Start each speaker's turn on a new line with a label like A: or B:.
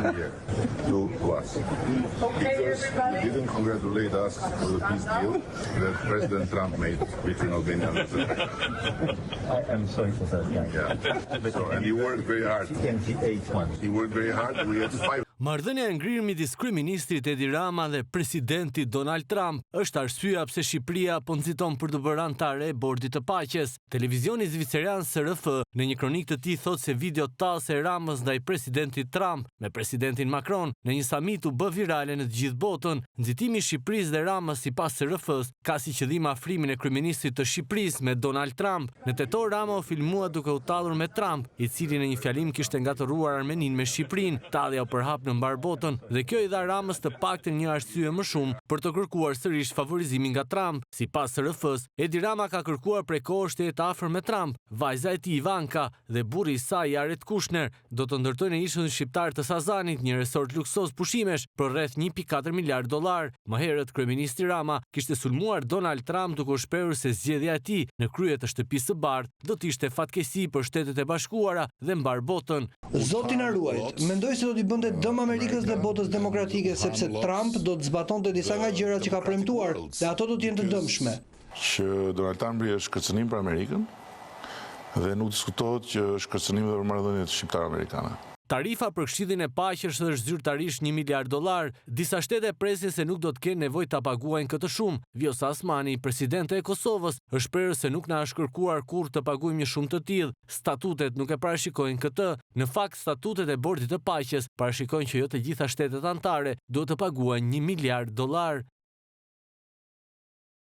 A: coming here to us. Because he didn't congratulate us for the peace deal that President Trump made between Albania and Azerbaijan.
B: I am sorry for that, guys.
A: Yeah. So, and he worked very hard. He worked very hard. We had 5.
C: Marrëdhënia e ngrirë midis kryeministrit Edi Rama dhe presidenti Donald Trump është arsyeja pse Shqipëria po nxiton për të bërë anëtare e Bordit të Paqes. Televizioni zviceran SRF në një kronik të tij thotë se video tallëse e Ramës ndaj presidentit Trump me presidentin Macron në një samit u bë virale në të gjithë botën. Nxitimi i Shqipërisë dhe Ramës sipas SRF-s ka si qëllim afrimin e kryeministrit të Shqipërisë me Donald Trump. Në tetor Rama u filmua duke u tallur me Trump, i cili në një fjalim kishte ngatëruar Armeninë me Shqipërinë. Tallja u përhap në mbar botën dhe kjo i dha Ramës të paktën një arsye më shumë për të kërkuar sërish favorizimin nga Trump. Sipas SRF-s, Edi Rama ka kërkuar prej kohësh të jetë afër me Trump. Vajza e tij Ivanka dhe burri i saj Jared Kushner do të ndërtojnë në ishullin shqiptar të Sazanit një resort luksoz pushimesh për rreth 1.4 miliard dollar. Më herët kryeministri Rama kishte sulmuar Donald Trump duke u shprehur se zgjedhja e tij në krye të shtëpisë së bardhë do të ishte fatkeqësi për Shtetet e Bashkuara dhe mbar botën.
D: Zoti na ruajt, mendoj se do t'i bënte dëm Amerikës dhe botës demokratike sepse Trump do të zbatonte disa nga gjërat që ka premtuar dhe ato do të jenë të dëmshme.
A: Që Donald Trump është kërcënim për Amerikën dhe nuk diskutohet që është kërcënim dhe për marrëdhëniet shqiptar-amerikane.
C: Tarifa për Këshillin e Paqes është zyrtarisht 1 miliard dollar. Disa shtete presin se nuk do të kenë nevojë ta paguajnë këtë shumë. Vjosa Asmani, presidente e Kosovës, është shprehur se nuk na është kërkuar kurrë të paguajmë një shumë të tillë. Statutet nuk e parashikojnë këtë. Në fakt, statutet e Bordit të Paqes parashikojnë që jo të gjitha shtetet anëtare duhet të paguajnë 1 miliard dollar.